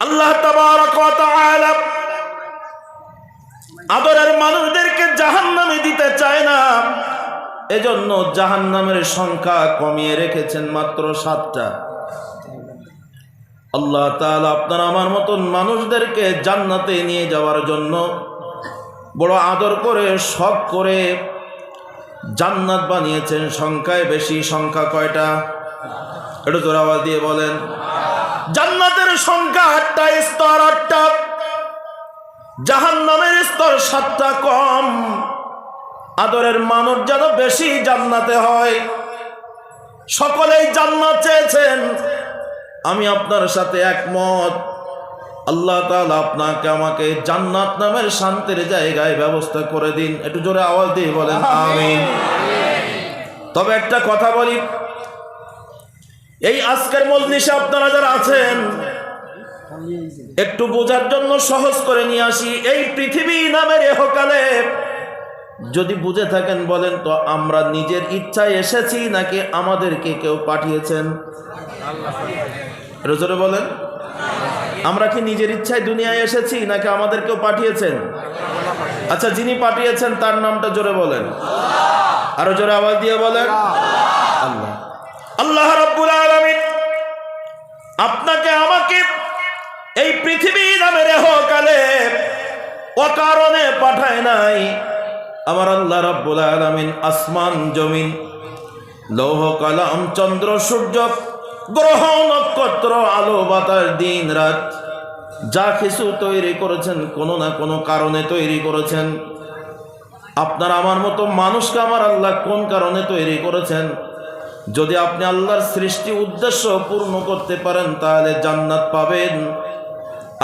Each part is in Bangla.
আল্লাহ তাবারক ওয়া তাআলা আদরের মানুষদেরকে জাহান্নামে দিতে চায় না, এজন্য জাহান্নামের সংখ্যা কমিয়ে রেখেছেন মাত্র 7টা। আল্লাহ তাআলা আপনার আমার মতন মানুষদেরকে জান্নাতে নিয়ে যাওয়ার জন্য বড় আদর করে শখ করে জান্নাত বানিয়েছেন। সংখ্যায় বেশি, সংখ্যা কয়টা? একটু জোরে আওয়াজ দিয়ে বলেন। জান্নাতের সংখ্যা 8টা, স্তর 8টা, জাহান্নামের স্তর 7টা কম। আদরের মানুষ যেন বেশি জান্নাতে হয়। সকলেই জান্নাত চেয়েছেন, আমি আপনার সাথে একমত। আল্লাহ তাআলা আপনাকে আমাকে জান্নাত নামের শান্তির জায়গায় ব্যবস্থা করে দিন। একটু জোরে আওয়াজ দিয়ে বলেন আমিন। তবে একটা কথা বলি, এই আজকের মজলিসে আপনারা যারা আছেন, একটু বোঝার জন্য সহজ করে নিয়ে আসি। এই পৃথিবী নামের এহকালে যদি বুঝে থাকেন বলেন তো, আমরা নিজের ইচ্ছায় এসেছি নাকি আমাদেরকে কেউ পাঠিয়েছেন? জোরে বলেন। আমরা কি নিজের ইচ্ছায় দুনিয়ায় এসেছি নাকি আমাদের কেউ পাঠিয়েছেন? আচ্ছা, যিনি পাঠিয়েছেন তার নামটা জোরে বলেন, আরো জোরে আওয়াজ দিয়ে বলেন। আল্লাহ। আল্লাহ রাব্বুল আলামিন আপনাকে আমাকে এই পৃথিবী নামের এহকালে অকারণে পাঠায় নাই। আমার আল্লাহ রাব্বুল আলামিন আসমান জমিন, লৌহ কলম, চন্দ্র সূর্য, গ্রহ নক্ষত্র, আলো বাতাস, দিন রাত, যা কিছু তৈরি করেছেন কোনো না কোনো কারণে তৈরি করেছেন। আপনার আমার মতো মানুষকে আমার আল্লাহ কোন কারণে তৈরি করেছেন? যদি আপনি আল্লাহর সৃষ্টি উদ্দেশ্য পূর্ণ করতে পারেন তাহলে জান্নাত পাবেন।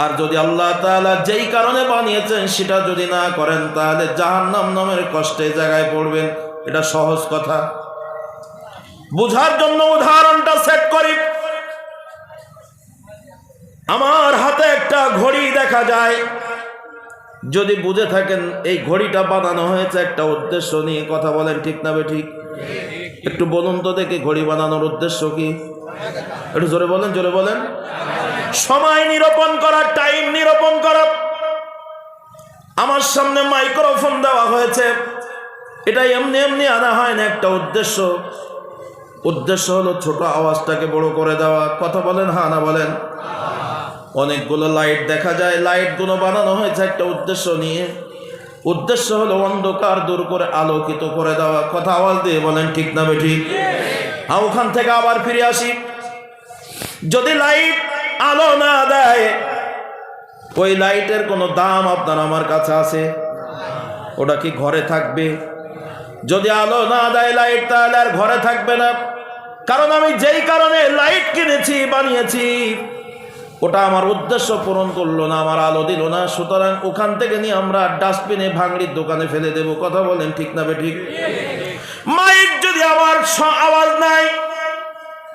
আর যদি আল্লাহ তাআলা যেই কারণে বানিয়েছেন সেটা যদি না করেন তাহলে জাহান্নাম নামের কষ্টের জায়গায় পড়বেন। এটা সহজ কথা। বুঝার জন্য উদাহরণটা সেট করি। আমার হাতে একটা ঘড়ি দেখা যায়, যদি বুঝে থাকেন এই ঘড়িটা বানানো হয়েছে একটা উদ্দেশ্য নিয়ে, কথা বলেন ঠিক না বেঠিক? একটু বলুন তো দেখি, ঘড়ি বানানোর উদ্দেশ্য কি? একটু জোরে বলেন, জোরে বলেন। সময় নিরূপণ করা, টাইম নিরূপণ করা। আমার সামনে মাইক্রোফোন দেওয়া হয়েছে, এটা এমনি এমনি আনা হয় না, একটা উদ্দেশ্য। উদ্দেশ্য হলো ছোট আওয়াজটাকে বড় করে দেওয়া। কথা বলেন হ্যাঁ না বলেন। অনেকগুলো লাইট দেখা যায়, লাইটগুলো বানানো হয়েছে একটা উদ্দেশ্য নিয়ে। উদ্দেশ্য হলো অন্ধকার দূর করে আলোকিত করে দেওয়া। কথা আওয়াজ দিয়ে বলেন ঠিক না বেঠিক? হ্যাঁ, ওখান থেকে আবার ফিরে আসি। যদি লাইট আলো না দেয়, ওই লাইটের কোনো দাম আপনার আমার কাছে আছে? ওটা কি ঘরে থাকবে? যদি আলো না দেয় লাইট, তাহলে আর ঘরে থাকবে না। কারণ আমি যেই কারণে লাইট কিনেছি, বানিয়েছি, ওটা আমার উদ্দেশ্য পূরণ করলো না, আমার আলো দিল না। সুতরাং ওখান থেকে নিয়ে আমরা ডাস্টবিনে, ভাঙড়ির দোকানে ফেলে দেব। কথা বলেন ঠিক না বেঠিক? মাইক যদি আমার আওয়াজ নাই,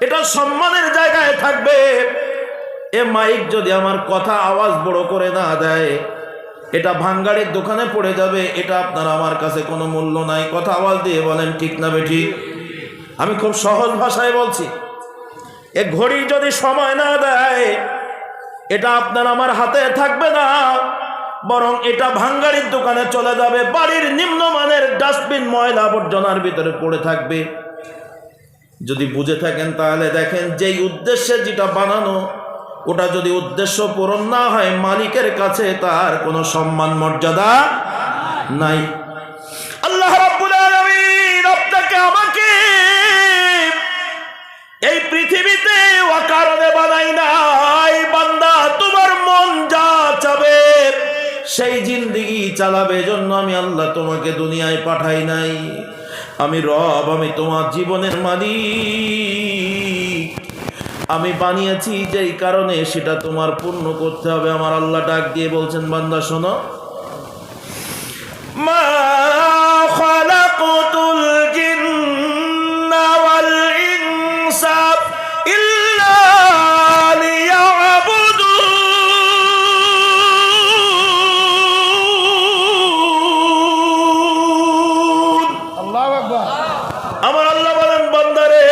এটা সম্মানের জায়গায় থাকবে। এ মাইক যদি আমার কথা আওয়াজ বড় করে না দেয়, এটা ভাঙ্গাড়ির দোকানে পড়ে যাবে। এটা আপনার আমার কাছে কোনো মূল্য নাই। কথা আওয়াজ দিয়ে বলেন ঠিক না বেঠিক? আমি খুব সহজ ভাষায় বলছি। এ ঘড়ি যদি সময় না দেয়, এটা আপনার আমার হাতে থাকবে না, বরং এটা ভাঙ্গাড়ির দোকানে চলে যাবে, বাড়ির নিম্নমানের ডাস্টবিন, ময়লা আবর্জনার ভিতরে পড়ে থাকবে। যদি বুঝে থাকেন তাহলে দেখেন, যেই উদ্দেশ্যে যেটা বানানো, ওটা যদি উদ্দেশ্য পূরণ না হয়, মালিকের কাছে তার কোনো সম্মান মর্যাদা নাই। আল্লাহ রাব্বুল আলামিন আপনাকে আমাকে এই পৃথিবীতে অকারণে বানাই নাই। বান্দা, তোমার মন যা চাবে সেই জিন্দেগি চালাবে জন্য আমি আল্লাহ তোমাকে দুনিয়ায় পাঠাই নাই। আমি রব, আমি তোমার জীবনের মালিক। আমি বানিয়েছি যেই কারণে সেটা তোমার পূর্ণ করতে হবে। আমার আল্লাহ ডাক দিয়ে বলছেন, বান্দা শোনো, মা খালাকুতুল জিন্না ওয়াল ইনসা ইল্লা লিয়াবুদুন। আল্লাহু আকবার। আমার আল্লাহ বলেন, বান্দারে,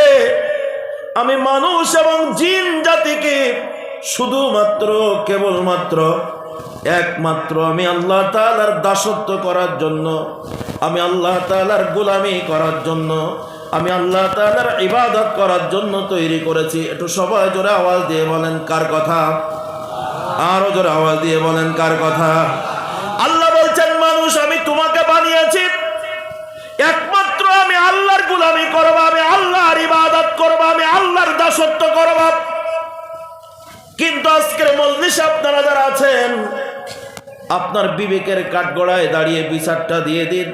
আমি মানুষ এবং জিন জাতিকে শুধুমাত্র কেবলমাত্র একমাত্র আমি আল্লাহ তাআলার দাসত্ব করার জন্য, আমি আল্লাহ তাআলার গোলামি করার জন্য, আমি আল্লাহ তাআলার ইবাদত করার জন্য তৈরি করেছি। একটু সবাই জোরে আওয়াজ দিয়ে বলেন কার কথা? আরো জোরে আওয়াজ দিয়ে বলেন কার কথা? আল্লাহ বলছেন, মানুষ আমি তোমাকে বানিয়েছি একমাত্র আমি আল্লাহর গোলামি করব, আমি আল্লাহর ইবাদত করব, আমি আল্লাহর দাসত্ব করব। কিন্তু আজকের মজলিসে আপনারা যারা আছেন, আপনার বিবেকের কাঠগড়ায় দাঁড়িয়ে বিচারটা দিয়ে দিন।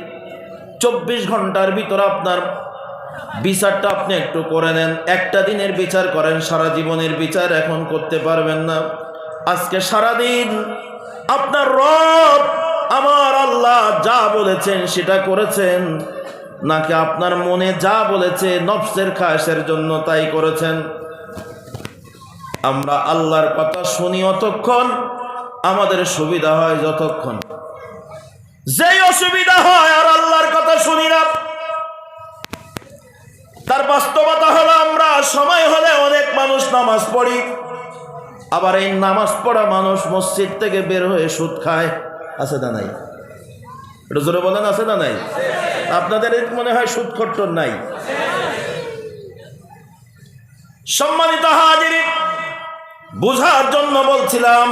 24 ঘন্টার ভিতরে আপনার বিচারটা আপনি একটু করে নেন। একটা দিনের বিচার করেন, সারা জীবনের বিচার এখন করতে পারবেন না। আজকে সারাদিন আপনার রব আমার আল্লাহ যা বলেছেন সেটা করেছেন, নাকি আপনার মনে যা বলেছে নফসের খায়েশের জন্য তাই করেছেন? আমরা আল্লাহর কথা শুনি অতক্ষণ, আমাদের সুবিধা হয় যতক্ষণ। যেই অসুবিধা হয় আর আল্লাহর কথা শুনি না, তার বাস্তবতা হলো আমরা সময় হলে অনেক মানুষ নামাজ পড়ি, আবার এই নামাজ পড়া মানুষ মসজিদ থেকে বের হয়ে সুদ খায়। আছে না নাই? একটু জোরে বলেন, আছে না নাই? আপনাদের মনে হয় সুদ খট্টর নাই? সম্মানিত হাজিরিন, বুঝার জন্য বলছিলাম,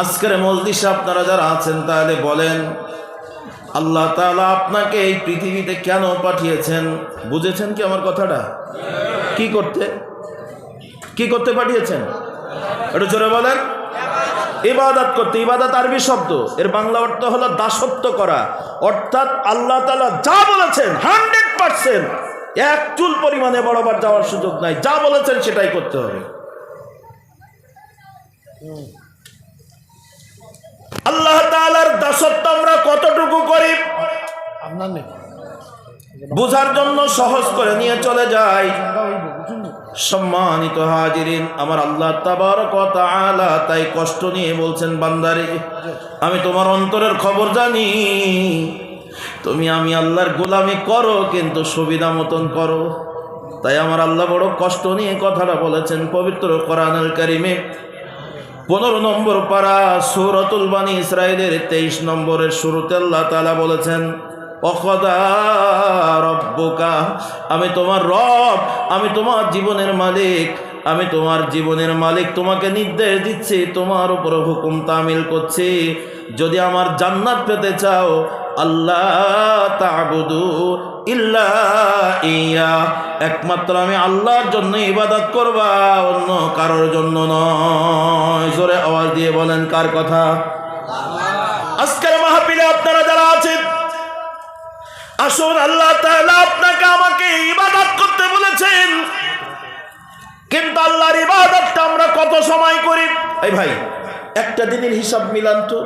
আজকের মজলিসে আপনারা যারা আছেন তাহলে বলেন, আল্লাহ তাআলা আপনাকে এই পৃথিবীতে কেন পাঠিয়েছেন? বুঝেছেন কি আমার কথাটা? কি করতে পাঠিয়েছেন? একটু জোরে বলেন। ইবাদত করতে। ইবাদত আরবি শব্দ, এর বাংলা অর্থ হলো দাসত্ব করা। অর্থাৎ আল্লাহ তাআলা যা বলেছেন 100% এক চুল পরিমাণে বরাবর যাওয়ার সুযোগ নাই। যা বলেছেন সেটাই করতে হবে। আল্লাহ তাআলার দাসত্ব আমরা কতটুকু করি বুঝার জন্য সহজ করে নিয়ে চলে যাই। সম্মানিত হাজিরিন, আমার আল্লাহ তাবারক ওয়া তাআলা তাই কষ্ট নিয়ে বলছেন, বান্দারে আমি তোমার অন্তরের খবর জানি, তুমি আমি আল্লাহর গোলামি করো কিন্তু সুবিধা মতন করো। তাই আমার আল্লাহ বড় কষ্ট নিয়ে কথাটা বলেছেন পবিত্র কোরআনুল কারীমে 15 নম্বর পারা সূরাতুল বানী ইসরাঈলের 23 নম্বরের শুরুতে আল্লাহ তাআলা বলেছেন, ওয়াকাদা রব্বুকা, আমি তোমার রব, আমি তোমার জীবনের মালিক, আমি তোমার জীবনের মালিক, তোমাকে নির্দেশ দিচ্ছি, তোমার উপর হুকুম তামিল করছি, যদি আমার জান্নাত পেতে চাও আল্লাহ তা'বুদু ইল্লা ইয়া, একমাত্র আমি আল্লাহর জন্য ইবাদত করবা, অন্য কারোর জন্য নয়। জোরে আওয়াজ দিয়ে বলেন কার কথা? আজকের মাহফিলে আপনারা যারা আছেন, আসুন, আল্লাহ তাআলা আপনাকে আমাকে ইবাদত করতে বলেছেন, কিন্তু আল্লাহর ইবাদতটা আমরা কত সময় করি? এই ভাই, একটা দিনের হিসাব মিলান তো।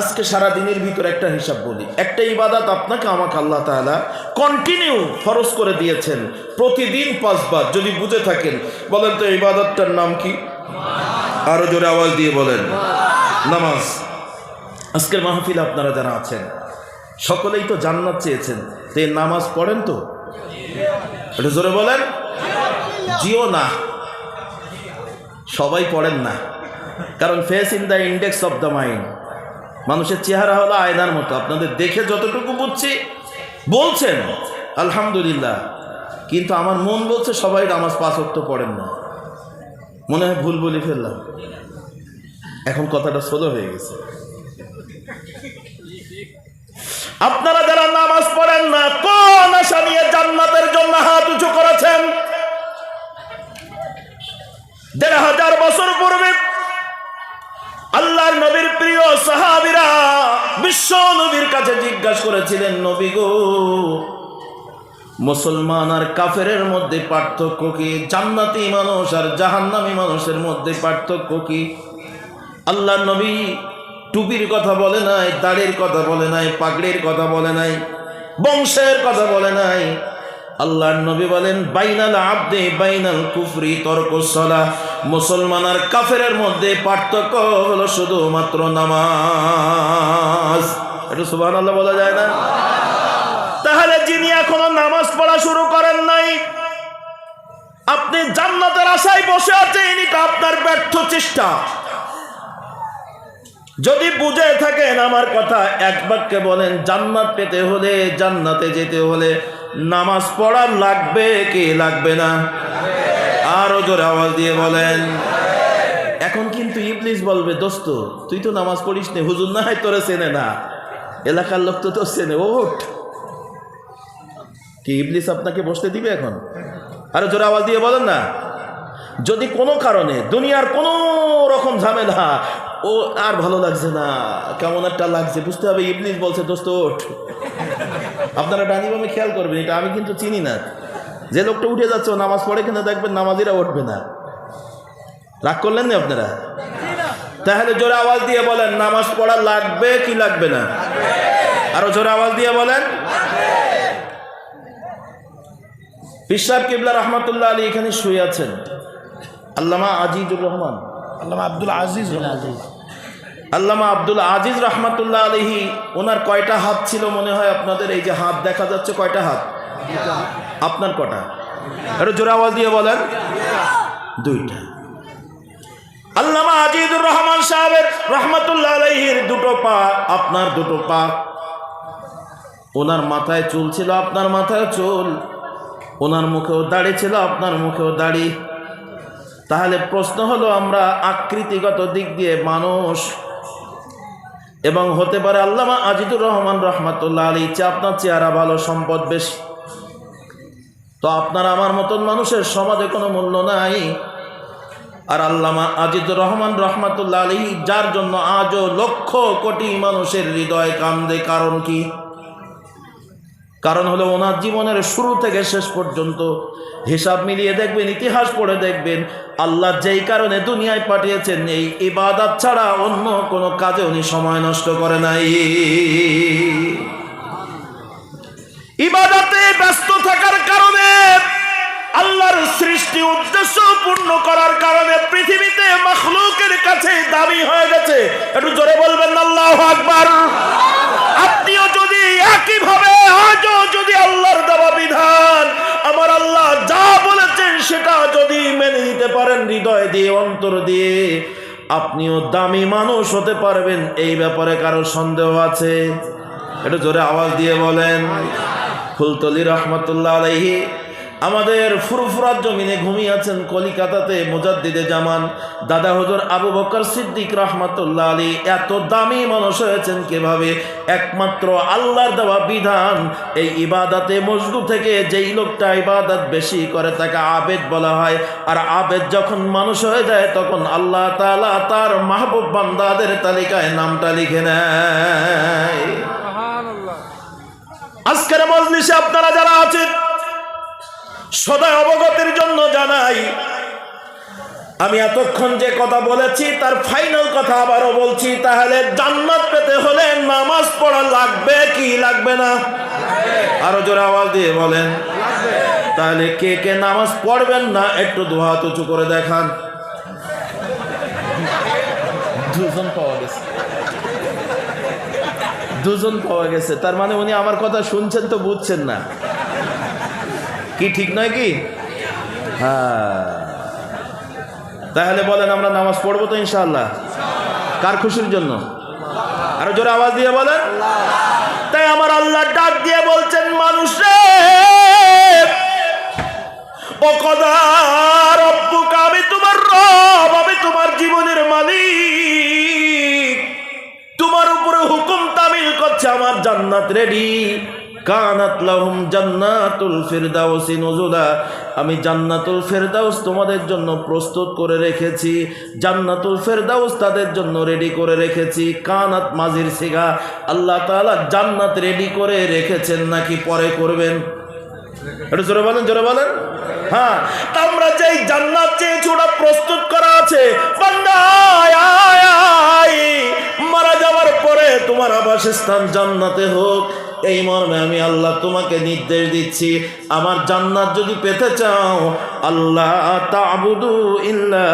আজকে সারা দিনের ভিতরে একটা হিসাব বলি। একটা ইবাদত আপনাকে আমাকে আল্লাহ তাআলা কন্টিনিউ ফরজ করে দিয়েছেন, প্রতিদিন 5 বার। যদি বুঝে থাকেন বলেন তো ইবাদতটার নাম কি? আরো জোরে আওয়াজ দিয়ে বলেন, নামাজ। আজকের মাহফিলে আপনারা যারা আছেন সকলেই তো জান্নাত চেয়েছেন, তো নামাজ পড়েন তো? এটা জোরে বলেন। জিও না, সবাই পড়েন না, কারণ face in the index of the mind. মানুষের চেহারা হলো আয়নার মতো। আপনাদের দেখে যতটুকু বুঝছি বলছেন আলহামদুলিল্লাহ, কিন্তু আমার মন বলছে সবাই নামাজ 5 ওয়াক্ত পড়েন না। মনে হয় ভুল বলে ফেললাম, এখন কথাটা সোলো হয়ে গেছে। আপনারা যারা নামাজ পড়েন না, কোন আশা নিয়ে জান্নাতের জন্য হাত উঁচু করেছেন? 1500 বছর পূর্বে আল্লাহর নবীর প্রিয় সাহাবীরা বিশ্ব নবীর কাছে জিজ্ঞাসা করেছিলেন, নবী গো, মুসলমান আর কাফেরের মধ্যে পার্থক্য কি? জান্নাতি মানুষ আর জাহান্নামী মানুষের মধ্যে পার্থক্য কি? আল্লাহর নবী টুপির কথা বলে নাই, দাড়ির কথা বলে নাই, পাগড়ির কথা বলে নাই, বংশের কথা বলে নাই। আল্লাহর নবী বলেন, বাইনাল আবদে বাইনাল কুফরি তরকুস সালাহ, মুসলমান আর কাফেরের মধ্যে পার্থক্য হলো শুধুমাত্র নামাজ। একটু সুবহানাল্লাহ বলা যায় না? তাহলে যিনি এখনো নামাজ পড়া শুরু করেন নাই, আপনি জান্নাতের আশায় বসে আছেন, এটা আপনার ব্যর্থ চেষ্টা। যদি বুঝে থাকেন আমার কথা, এক বাক্যে বলেন, জান্নাত পেতে হলে, জান্নাতে যেতে হলে নামাজ পড়া লাগবে কি লাগবে না? আরো জোরে আওয়াজ দিয়ে বলেন। এখন কিন্তু ইবলিস বলবে, দোস্ত তুই তো নামাজ পড়িস নে, হুজুর না হয় তোরে চেনে না, এলাকার লোক তো তোর চেনে, ওঠ। কি ইবলিস আপনাকে বসতে দিবে এখন? আরো জোরে আওয়াজ দিয়ে বলেন না। যদি কোনো কারণে দুনিয়ার কোনো রকম ঝামেলা, ও আর ভালো লাগছে না, কেমন একটা লাগছে, বুঝতে হবে ইবলিস বলছে দোস্ত ওঠ। আপনারা ডানি বামে খেয়াল করবেন, এটা আমি কিন্তু চিনি না। যে লোকটা উঠে যাচ্ছে ও নামাজ পড়ে কিনা দেখবেন নামাজিরা উঠবে না। রাগ করলেন না আপনারা? তাহলে জোরে আওয়াজ দিয়ে বলেন, নামাজ পড়া লাগবে কি লাগবে না? আরো জোরে আওয়াজ দিয়ে বলেন। পীর সাহেব কিবলা রহমাতুল্লাহ আলী এখানে শুয়ে আছেন। আল্লামা আজিজুর রহমান, আল্লামা আব্দুল আজিজ, আল্লামা আব্দুল আজিজ রহমাতুল্লাহ আলাইহি, ওনার কয়টা হাত ছিল মনে হয় আপনাদের? এই যে হাত দেখা যাচ্ছে, কয়টা হাত? আপনার কটা? একটু জোরে আওয়াজ দিয়ে বলেন। দুইটা। আল্লামা আজিজুর রহমান সাহেবের রহমাতুল্লাহ আলাইহির দুটো পা, আপনার দুটো পা। ওনার মাথায় চুল ছিল, আপনার মাথায় চুল। ওনার মুখেও দাড়ি ছিল, আপনার মুখেও দাড়ি। তাহলে প্রশ্ন হলো, আমরা আকৃতিগত দিক দিয়ে মানুষ, এবং হতে পারে আল্লামা আজিজুর রহমান রহমাতুল্লাহ আলাইহি আপনার চেহারা ভালো, সম্পদ বেশি, তো আপনার আমার মতন মানুষের সমাজে কোনো মূল্য নাই। আর আল্লামা আজিজুর রহমান রহমাতুল্লাহ আলাইহি, যার জন্য আজও লক্ষ কোটি মানুষের হৃদয় কান্দে, কারণ কি? কারণ হলো ওনার জীবনের শুরু থেকে শেষ পর্যন্ত হিসাব মিলিয়ে দেখবেন, ইতিহাস পড়ে দেখবেন, আল্লাহ যেই কারণে দুনিয়ায় পাঠিয়েছেন, এই ইবাদত ছাড়া অন্য কোনো কাজে উনি সময় নষ্ট করে নাই। ইবাদতে ব্যস্ত থাকার কারণে, আল্লাহর সৃষ্টি উদ্দেশ্য পূর্ণ করার কারণে পৃথিবীতে মাখলুকের কাছে দামি হয়ে গেছে। একটু জোরে বলবেন আল্লাহু আকবার। আপনিও যদি একইভাবে আজও যদি আল্লাহর দেওয়া বিধান, আমার আল্লাহ যা বলেছেন সেটা যদি মেনে নিতে পারেন হৃদয় দিয়ে, অন্তর দিয়ে, আপনিও দামি মানুষ হতে পারবেন। এই ব্যাপারে কারো সন্দেহ আছে? একটু জোরে আওয়াজ দিয়ে বলেন। ফুলতলি রহমাতুল্লাহ আলাইহি আমাদের ফুরফুরার জমিনে ঘুমিয়ে আছেন কলিকাতাতে, মুজাদ্দিদে জামান দাদা হুজুর আবু বকর সিদ্দিক রহমাতুল্লাহ আলাইহি এত দামি মানুষ হয়েছেন কিভাবে? একমাত্র আল্লাহর দেওয়া বিধান। এই ইবাদতে মজদু থেকে যেই লোকটা ইবাদত বেশি করে তাকে আবেদ বলা হয়। আর আবেদ যখন মানুষ হয়ে যায়, তখন আল্লাহ তাআলা তার মাহবুব বান্দাদের তালিকায় নামটা লিখে নেয়। আজকের মজলিসে আপনারা যারা আছেন, সদয় অবগতির জন্য জানাই, আমি এতক্ষণ যে কথা বলেছি তার ফাইনাল কথা আবারও বলছি। তাহলে জান্নাত পেতে হলে নামাজ পড়া লাগবে কি লাগবে না? আরো জোরে আওয়াজ দিয়ে বলেন। তাহলে কে কে নামাজ পড়বেন না একটু দু হাত উঁচু করে দেখান। দুজন পাওয়া গেছে, দুজন পাওয়া গেছে। তার মানে উনি আমার কথা শুনছেন তো বুঝছেন না, কি ঠিক নয় কি? হ্যাঁ, তাহলে বলেন আমরা নামাজ পড়বো তো ইনশাআল্লাহ? কার খুশির জন্য? আরো জোরে আওয়াজ দিয়ে বলেন। তাই আমার আল্লাহ ডাক দিয়ে বলছেন, মানুষে ও কদা রব্বুকা, আমি তোমার রব, আমি তোমার জীবনের মালিক, তোমার উপরে হুকুম তামিল করছে। আমার জান্নাত রেডি, কানাত লাহুম জান্নাতুল ফিরদাউসি নুজুলা, আমি জান্নাতুল ফেরদাউস তোমাদের জন্য প্রস্তুত করে রেখেছি। জান্নাতুল ফেরদাউস তাদের জন্য রেডি করে রেখেছি। কানাত মাজির সিগা, আল্লাহ তাআলা জান্নাত রেডি করে রেখেছেন নাকি পরে করবেন? একটু জোরে বলেন, জোরে বলেন। হ্যাঁ, আমরা যেই জান্নাত চেয়েছি ওটা প্রস্তুত করা আছে। বান্দা মারা যাওয়ার পরে তোমার আবাসস্থান জান্নাতে হোক, এই মর্মে আমি আল্লাহ তোমাকে নির্দেশ দিচ্ছি, আমার জান্নাত যদি পেতে চাও আল্লাহ তা'বুদু ইল্লা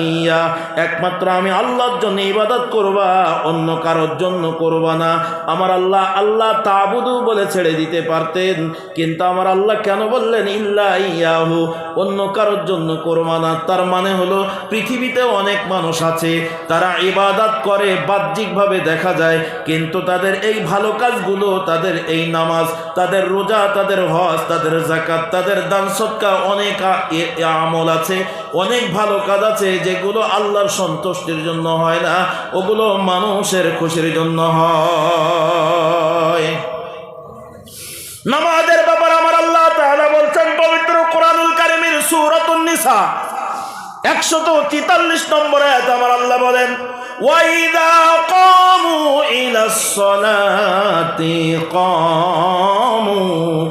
ইয়া, একমাত্র আমি আল্লাহর জন্য ইবাদত করবা, অন্য কারোর জন্য করবা না। আমার আল্লাহ আল্লাহ তা'বুদু বলে ছেড়ে দিতে পারতেন, কিন্তু আমার আল্লাহ কেন বললেন ইল্লা ইয়াহু, অন্য কারোর জন্য করবা না? তার মানে হলো পৃথিবীতে অনেক মানুষ আছে তারা ইবাদত করে, বাহ্যিকভাবে দেখা যায়, কিন্তু তাদের এই ভালো কাজগুলো, তাদের এই নামাজ, তাদের রোজা, তাদের হজ, তাদের যাকাত, তাদের দান সদকা, অনেক আমল আছে, অনেক ভালো কাজ আছে যেগুলো আল্লাহর সন্তুষ্টির জন্য হয় না, ওগুলো মানুষের খুশির জন্য হয়। নামাজের ব্যাপারে আমার আল্লাহ তাআলা বলছেন পবিত্র কোরআনুল কারীমের সূরাতুন নিসা 143 নম্বর আয়াতে আমার আল্লাহ বলেন, ওয়াইদা কামু ইলাস সালাতি কামু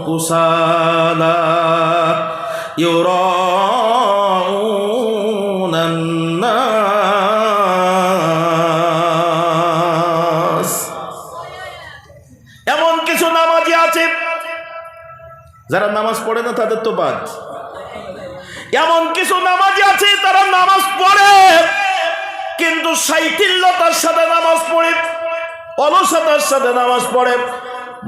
কুসালা ইউরাউনান নাস। এমন কিছু নামাজি আছে যারা নামাজ পড়ে না, তাদের তো বাদ। এমন কিছু নামাজি আছে তারা নামাজ পড়ে কিন্তু শৈথিল্যতার সাথে নামাজ পড়ে, অলসতার সাথে নামাজ পড়ে,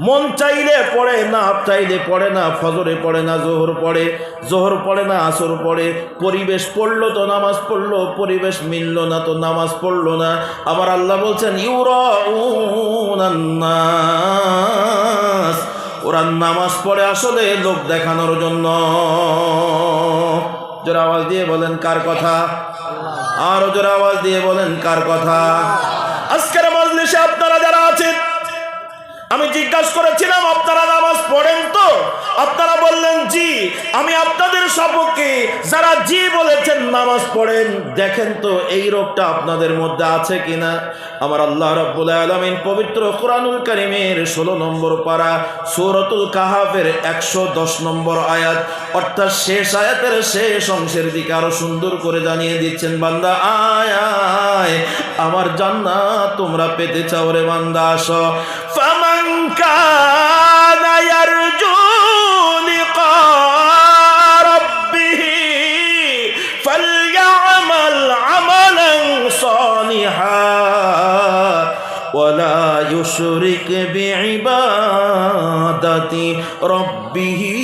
মন চাইলে পড়ে না, চাইলে পড়ে না, ফজরে পড়ে না, জোহর পড়ে, জোহর পড়ে না, আসর পড়ে, পরিবেশ পড়লো তো নামাজ পড়লো, পরিবেশ মিলল না তো নামাজ পড়লো না। আমার আল্লাহ বলছেন ইউরাউনান নাস, ওরা নামাজ পড়ে আসলে লোক দেখানোর জন্য। জোরে আওয়াজ দিয়ে বলেন কার কথা? আরো জোরে আওয়াজ দিয়ে বলেন কার কথা? আজকের মজলিসে আপনারা যারা আছেন, আমি জিজ্ঞাসা করেছিলাম আপনারা নামাজ পড়েন তো? আপনারা বললেন জি। আমি আপনাদের সপক্ষে যারা জি বলেছেন নামাজ পড়েন, দেখেন তো এই রোগটা আপনাদের মধ্যে আছে কিনা। আমার আল্লাহ রাব্বুল আলামিন পবিত্র কোরআনুল কারীমের 16 নম্বর পারা সূরাতুল কাহাফের 110 নম্বর আয়াত, অর্থাৎ শেষ আয়াতের শেষ অংশের দিকে আরো সুন্দর করে জানিয়ে দিচ্ছেন, বান্দা আয় আয়, আমার জান্নাত তোমরা পেতে চাও রে বান্দা, আসো। ফামান কানা ইয়ারজু লিকা রাব্বিহি ফালইআমাল আমালান সালিহা ওয়ালা ইউশরিক বিইবাদাতি রাব্বিহি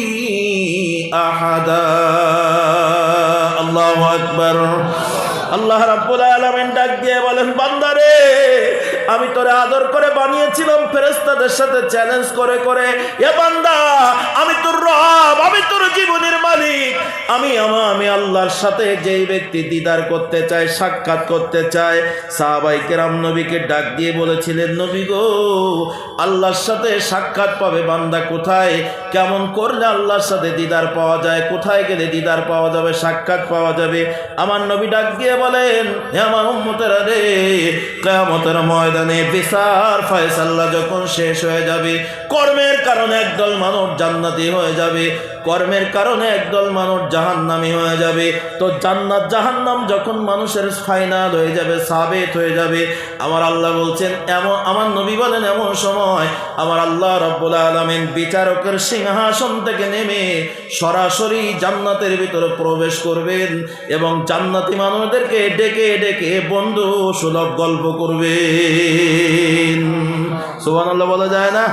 আহাদা। আল্লাহু আকবার। আল্লাহ রাব্বুল আলামিন ডাক দিয়ে বলেন, বান্দারে আমি তোরে আদর করে বানিয়েছিলাম ফেরেশতাদের সাথে চ্যালেঞ্জ করে করে, এ বান্দা আমি তোর রব, আমি তোর জীবনের মালিক, আমি আল্লাহর সাথে যেই ব্যক্তি দিদার করতে চায়, সাক্ষাৎ করতে চায়, সাহাবায়ে কেরাম নবীকে ডাক দিয়ে বলেছিলেন, নবী গো আল্লাহর সাথে সাক্ষাৎ পাবে বান্দা কোথায়, কেমন করলে আল্লাহর সাথে দিদার পাওয়া যায়, কোথায় গেলে দিদার পাওয়া যাবে, সাক্ষাৎ পাওয়া যাবে। আমার নবী ডাক দিয়ে বলেন, হে আমার উম্মতেরা রে, কিয়ামতের ময়দানে বিচার ফয়সালা যখন শেষ হয়ে যাবে, কর্মের কারণে একদল মানুষ জান্নাতি হয়ে যাবে, কর্মের কারণে একদল মানুষ জাহান্নামী হয়ে যাবে। তো জান্নাত জাহান্নাম যখন মানুষের ফাইনাল হয়ে যাবে, সাবেত হয়ে যাবে, আমার আল্লাহ বলছেন, এমন আমার নবী বলেন এমন সময় আমার আল্লাহ রাব্বুল আলামিন বিচারকের সিংহাসন থেকে নেমে সরাসরি জান্নাতের ভিতরে প্রবেশ করবেন এবং জান্নাতি মানুষদেরকে ডেকে ডেকে বন্ধু সুলভ গল্প করবেন। সুবহানাল্লাহ বলা যায় না?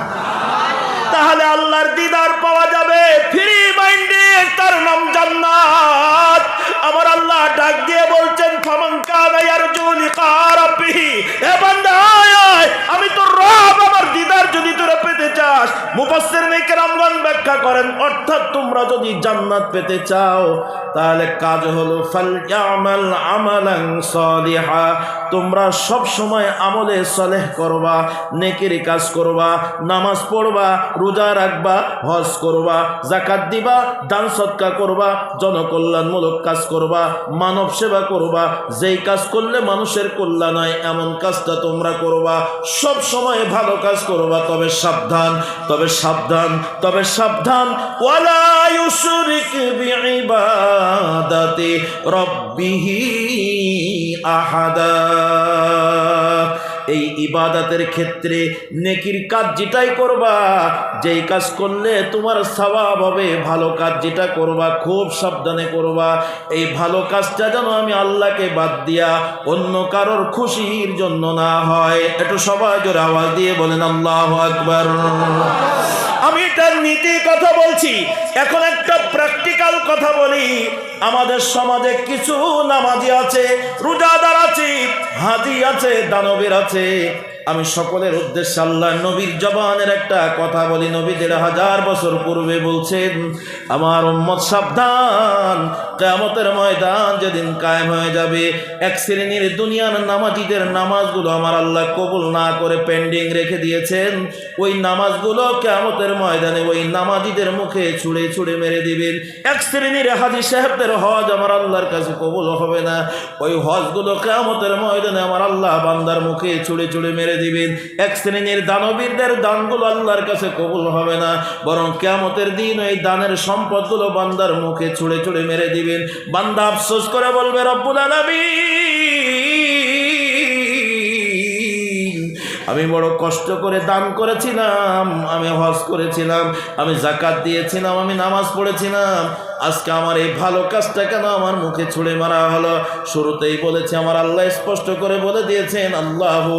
তাহলে আল্লাহর দিদার পাওয়া যাবে ফ্রি মাইন্ডে, তার নাম জান্নাত। আমার আল্লাহ ডাক দিয়ে বলছেন, ফামান কানা ইয়ারজু লিকা রাব্বিহি, এ বান্দা আয় আয়, আমি তোর রব, আমার দিদার যদি তোরা পেতে চাস, মুফাসসিরিনে কেরামগণ ব্যাখ্যা করেন, অর্থাৎ তোমরা যদি জান্নাত পেতে চাও তাহলে কাজ হলো ফালইআমাল আমালান সালিহা, তোমরা সব সময় আমলে সালেহ করবা, নেকির কাজ করবা, নামাজ পড়বা, রোজা রাখবা, হজ করবা, যাকাত দিবা, দান সদকা করবা, জনকল্যাণমূলক কাজ করবা, মানব সেবা করবা, যেই কাজ করলে মানুষের কল্যাণ হয় এমন কাজটা তোমরা করবা, সব সময় ভালো কাজ করবা। তবে সাবধান, তবে সাবধান, তবে সাবধান, ওয়ালা ইউশরিক বিইবাদাতি রাব্বিহি আহাদা, এই ইবাদতের ক্ষেত্রে নেকির কাজ যেটাই করবা, যেই কাজ করলে তোমার সওয়াব হবে, ভালো কাজ যেটা করবা খুব সাবধানে করবা। এই ভালো কাজটা যেন আমি আল্লাহকে বাদ দিয়া অন্য কারোর খুশির জন্য না হয়। একটু সবাই জোরে আওয়াজ দিয়ে বলেন আল্লাহু আকবার। আমি এটার নীতি কথা বলছি, এখন একটা প্র্যাকটিক্যাল কথা বলি। আমাদের সমাজে কিছু নামাজি আছে, রোজাদার আছে, হাজি আছে, দানবীর আছে। আমি সকলের উদ্দেশ্যে আল্লাহ নবীর জবানের একটা কথা বলি। নবী ১৫০০ বছর পূর্বে বলছেন, আমার উম্মত সাবধান, কিয়ামতের ময়দান যেদিন কায়েম হয়ে যাবে, এক শ্রেণীর দুনিয়ার নামাজিদের নামাজগুলো আমার আল্লাহ কবুল না করে পেন্ডিং রেখে দিয়েছেন। ওই নামাজগুলো কিয়ামতের ময়দানে ওই নামাজিদের মুখে ছুঁড়ে ছুঁড়ে মেরে দিবেন। এক শ্রেণীর হাজী সাহেবদের হজ আমার আল্লাহর কাছে কবুল হবে না, ওই হজগুলো কিয়ামতের ময়দানে আমার আল্লাহ বান্দার মুখে ছুঁড়ে ছুঁড়ে মেরে দিবেন। এক শ্রেণীর দানবীরদের দানগুলো আল্লাহর কাছে কবুল হবে না, বরং কিয়ামতের দিন ওই দানের সম্পদগুলো বান্দার মুখে ছুঁড়ে ছুঁড়ে মেরে দিবেন। বান্দা আফসোস করে বলবে, রব্বুল আলামিন, আমি বড় কষ্ট করে দান করেছিলাম, আমি হজ করেছিলাম, আমি যাকাত দিয়েছিলাম, আমি নামাজ পড়েছিলাম, আজকে আমার এই ভালো কাজটা কেন আমার মুখে ছুঁড়ে মারা হলো? শুরুতেই বলেছে, আমার আল্লাহ স্পষ্ট করে বলে দিয়েছেন, আল্লাহু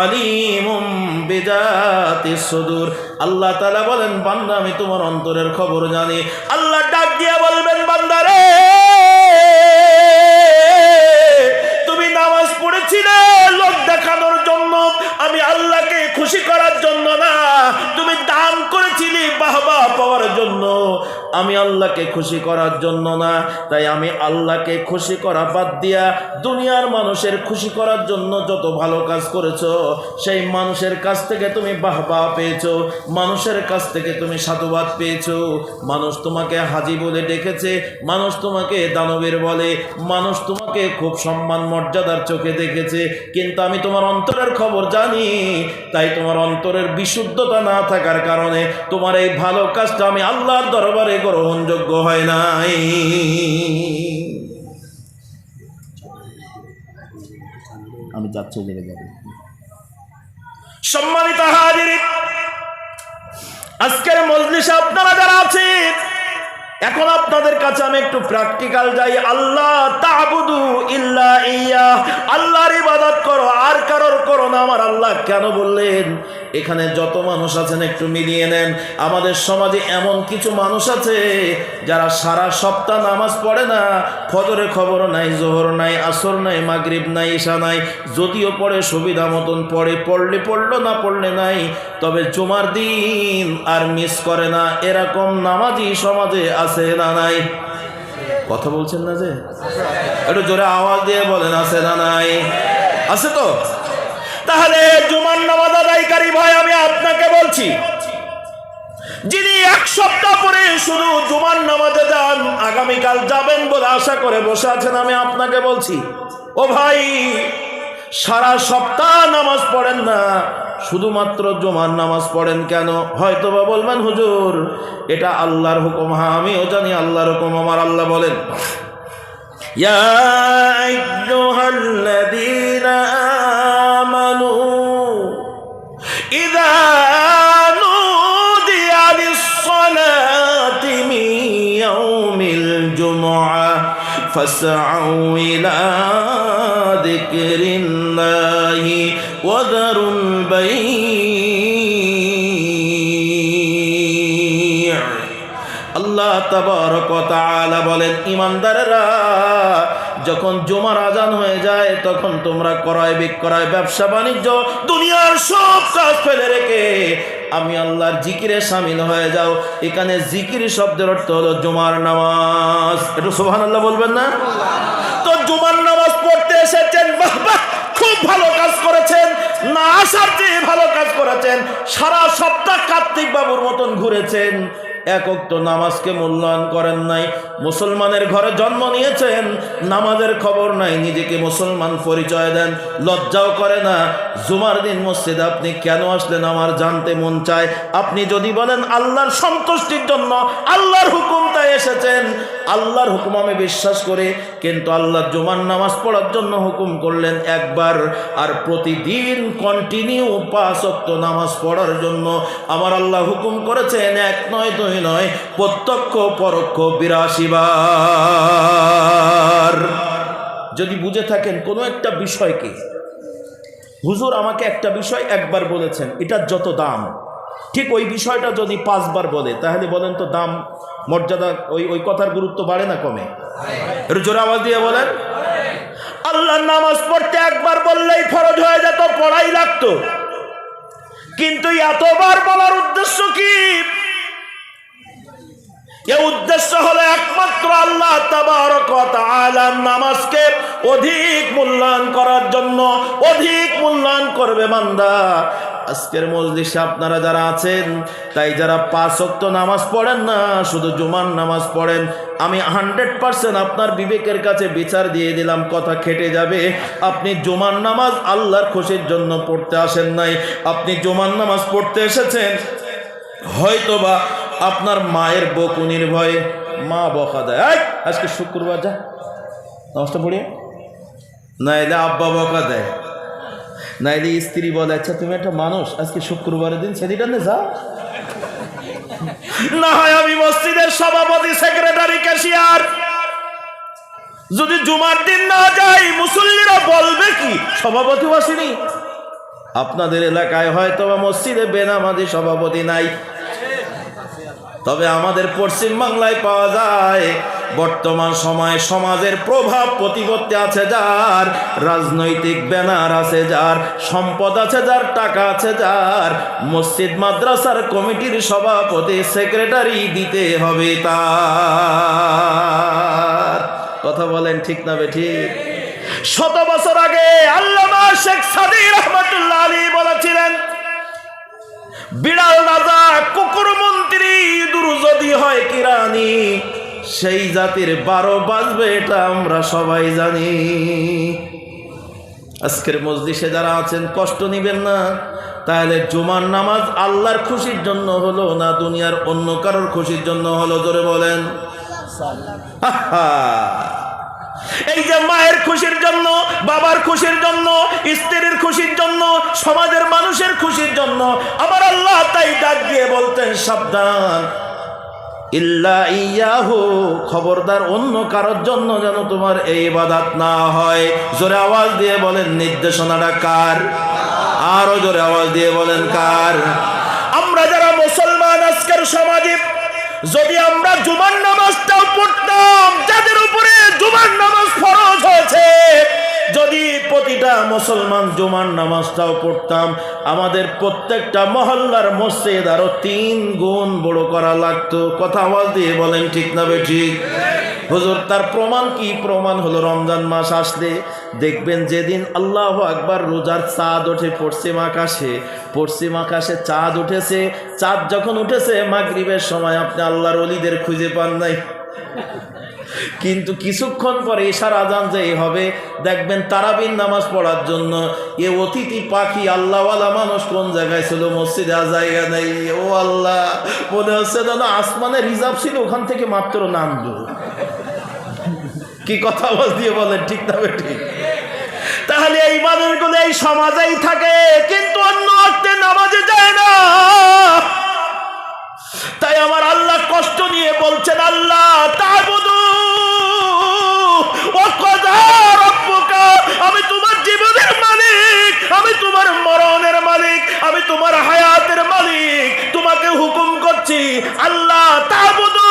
আলিমুম বিজাতিস সুদূর। আল্লাহ তাআলা বলেন, বান্দা আমি তোমার অন্তরের খবর জানি। আল্লাহ ডাক দিয়ে বলবেন, বান্দা রে, তুমি নামাজ পড়েছিলে লোক দেখানোর জন্য, আমি আল্লাহকে খুশি করার জন্য না। তুমি দান করেছিলে বাহবা পাওয়ার জন্য, আমি আল্লাহকে খুশি করার জন্য না। তাই আমি আল্লাহকে খুশি করা বাদ দিয়া দুনিয়ার মানুষের খুশি করার জন্য যত ভালো কাজ করেছো, সেই মানুষের কাছ থেকে তুমি বাহবা পেয়েছো, মানুষের কাছ থেকে তুমি সাধুবাদ পেয়েছো। মানুষ তোমাকে হাজী বলে ডেকেছে, মানুষ তোমাকে দানবীর বলে, মানুষ তোমাকে খুব সম্মান মর্যাদার চোখে দেখেছে, কিন্তু আমি তোমার অন্তরের খবর জানি। তাই তোমার অন্তরের বিশুদ্ধতা না থাকার কারণে তোমার এই ভালো কাজটা আমি আল্লাহর দরবারে গ্রহণযোগ্য হয় নাই। আমি যাচ্ছি লেগে যাবে। সম্মানিত হাজিরিন, আজকের মজলিসে আপনারা যারা আছেন, এখন আপনাদের কাছে আমি একটু প্র্যাকটিক্যাল যাই। আল্লাহ তা'বুদু ইল্লা ইয়্যাহ, আল্লাহর ইবাদত করো আর কারোর করো না। আমার আল্লাহ কেন বললেন? এখানে যত মানুষ আছেন একটু মিলিয়ে নেন। আমাদের সমাজে এমন কিছু মানুষ আছে যারা সারা সপ্তাহ নামাজ পড়ে না, ফজরের খবর নাই, জোহর নাই, আসর নাই, মাগরিব নাই, ঈশা নাই, যদিও পড়ে সুবিধা মতন পড়ে, পড়লে পড়লো না পড়লে নাই, তবে জুমার দিন আর মিস করে না। এরকম নামাজি সমাজে আছে না নাই? কথা বলছেন না যে? একটু জোরে আওয়াজ দিয়ে বলেন, আছে না নাই? আছে তো? তাহলে জুমার নামাজ আদায়কারী ভাই, আমি আপনাকে বলছি, যিনি এক সপ্তাহ পরে শুধু জুমার নামাজে যান, আগামীকাল যাবেন বলে আশা করে বসে আছেন, আমি আপনাকে বলছি, ও ভাই, সারা সপ্তাহ নামাজ পড়েন না, শুধুমাত্র জুমার নামাজ পড়েন কেন? হয়তো বা বলবেন, হুজুর এটা আল্লাহর হুকুম। হ্যাঁ, আমিও জানি আল্লাহর হুকুম। আমার আল্লাহ বলেন, ইয়া আইয়ুহাল্লাযীনা আমানু ইযা নুদিয়া লিস-সালাতি মিন ইয়াউমিল জুমআহ ফাসআউ ইলা যিকরিল্লাহি ওয়া যারুল বাই'। আল্লাহ তাবারক ওয়া তাআলা বলেন, ঈমানদারেরা, যখন জুমার আজান হয়ে যায় তখন তোমরা ক্রয় বিক্রয়, ব্যবসা বাণিজ্য, দুনিয়ার সব কাজ ফেলে রেখে আমি আল্লাহর জিকিরে শামিল হয়ে যাও। এখানে জিকির শব্দের অর্থ হলো জুমার নামাজ। একটু সুবহানাল্লাহ বলবেন না? তো জুমার নামাজ পড়তে এসেছেন, বাহ বাহ, খুব ভালো কাজ করেছেন, না আসার চেয়ে ভালো কাজ করেছেন। সারা সপ্তাহ কার্তিক বাবুর মতন ঘুরেছেন, এক ওয়াক্ত নামাজকে মূল্যায়ন করেন নাই। মুসলমানের ঘরে জন্ম নিয়েছেন, নামাজের খবর নাই, নিজেকে মুসলমান পরিচয় দেন, লজ্জাও করে না। জুমার দিন মসজিদে আপনি কেন আসলেন আমার জানতে মন চায়। আপনি যদি বলেন আল্লাহর সন্তুষ্টির জন্য, আল্লাহর হুকুম তাই এসেছেন, আল্লাহর হুকুম আমি বিশ্বাস করি, কিন্তু আল্লাহ জুমার নামাজ পড়ার জন্য হুকুম করলেন একবার, আর প্রতিদিন কন্টিনিউ 5 ওয়াক্ত নামাজ পড়ার জন্য আমার আল্লাহ হুকুম করেছেন, 1 নয় 2 নয়, প্রত্যক্ষ পরোক্ষ 82 বার। যদি বুঝে থাকেন কোনো একটা বিষয়কে, হুজুর আমাকে একটা বিষয় একবার বলেছেন, এটার যত দাম, ঠিক ওই বিষয়টা যদি 5 বার বলে, তাহলে বলেন তো দাম, মর্যাদা, ওই কথার গুরুত্ব বাড়ে না কমে? একটু জোরে আওয়াজ দিয়ে বলেন। আল্লাহর নামাজ পড়তে একবার বললেই ফরজ হয়ে যেত, পড়াই লাগতো, কিন্তু এতবার বলার উদ্দেশ্য কি? এ উদ্দেশ্য হলো একমাত্র আল্লাহ তাবারক ওয়া তাআলা নামাজকে অধিক মূল্যায়ন করার জন্য। অধিক মূল্যায়ন করবে বান্দা। আজকের মজলিসে আপনারা যারা আছেন, তাই যারা 5 ওয়াক্ত নামাজ পড়েন না, শুধু জুমার নামাজ পড়েন, আমি 100% আপনার বিবেকের কাছে বিচার দিয়ে দিলাম, কথা খেটে যাবে। আপনি জুমার নামাজ আল্লাহর খুশির জন্য পড়তে আসেন নাই, আপনি জুমার নামাজ পড়তে এসেছেন হয়তোবা আপনার মায়ের বকুনির ভয়ে। মা বকা দেয়, আজকে শুক্রবার যা নামাজটা পড়ি, নাইলে আব্বা বকা দেয়, নাইলে স্ত্রী বলে আচ্ছা তুমি একটা মানুষ, আজকে শুক্রবারের দিন সেদিটানে যা। না হয় আমি মসজিদের সভাপতি, সেক্রেটারি, ক্যাশিয়ার, যদি জুমার দিন না যাই মুসল্লিরা বলবে কি সভাপতিও আসেনি। আপনাদের এলাকায় হয়তো মসজিদে বেনামাজি সভাপতি নাই, তবে আমাদের পশ্চিম বাংলায় পাওয়া যায়। বর্তমান সময়ে সমাজের প্রভাব প্রতিপত্তি আছে যার, রাজনৈতিক ব্যানার আছে যার, সম্পদ আছে যার, টাকা আছে যার, মসজিদ মাদ্রাসার কমিটির সভাপতি সেক্রেটারি দিতে হবে তার। কথা বলেন ঠিক না বেঠিক? 100 বছর আগে আল্লামা শেখ সাদী রহমাতুল্লাহ আলাইহি বলেছিলেন, বিড়াল রাজা কুকুর মন্ত্রী দূর যদি হয় কিরানি, সেই জাতির 12 বাজবে, এটা আমরা সবাই জানি। আজকের মজলিসে যারা আছেন কষ্ট নিবেন না। তাহলে জুমার নামাজ আল্লাহর খুশির জন্য হলো না দুনিয়ার অন্য কারোর খুশির জন্য হলো? জোরে বলেন। এই যে মায়ের খুশির জন্য, বাবার খুশির জন্য, স্ত্রীর খুশির জন্য, সমাজের মানুষের খুশির জন্য আমার আল্লাহ তাই ডাক দিয়ে বলতেন সাবধান, ইল্লা ইয়াহু, খবরদার অন্য কারোর জন্য যেন তোমার এই ইবাদত না হয়। জোরে আওয়াজ দিয়ে বলেন নির্দেশনাটা কার? আরো জোরে আওয়াজ দিয়ে বলেন কার? আমরা যারা মুসলমান আজকের সমাজে যদি আমরা জুমার নামাজটাও পড়তাম, যাদের উপরে জুমার নামাজ ফরজ হয়েছে, যদি প্রতিটা মুসলমান জুমার নামাজটাও পড়তাম, আমাদের প্রত্যেকটা মহল্লার মসজিদ আরো 3 গুণ বড় করা লাগতো। কথা আওয়াজ দিয়ে বলেন ঠিক না বেঠিক? হুজুর তার প্রমাণ কি? প্রমাণ হলো রমজান মাস আসলে দেখবেন যেদিন আল্লাহু আকবার রোজার চাঁদ ওঠে পশ্চিম আকাশে, পশ্চিম আকাশে চাঁদ উঠেছে, চাঁদ যখন উঠেছে মাগরিবের সময় আপনি আল্লাহর ওলিদের খুঁজে পান নাই, কিন্তু কিছুক্ষণ পরে ইশার আজান যে হবে, দেখবেন তারাবির নামাজ পড়ার জন্য এ অতিথি পাখি আল্লাহওয়ালা মানুষ কোন জায়গায় ছিল, মসজিদে জায়গা নেই। ও আল্লাহ, মনে হচ্ছে যেন আসমানে রিজার্ভ ছিল, ওখান থেকে মাত্র নামলো। কি কথা বল দিয়ে বলেন ঠিক না ঠিক? তাহলে এই মানুষগুলো এই সমাজেই থাকে, কিন্তু অন্য অর্থে নামাজে যায় না। তাই আমার আল্লাহ কষ্ট নিয়ে বলছেন, আল্লাহ তা'বুদু ওয়া কাযা রাব্বুকা, আমি তোমার জীবনের মালিক, আমি তোমার মরণের মালিক, আমি তোমার হায়াতের মালিক, তোমাকে হুকুম করছি আল্লাহ তা'বুদু,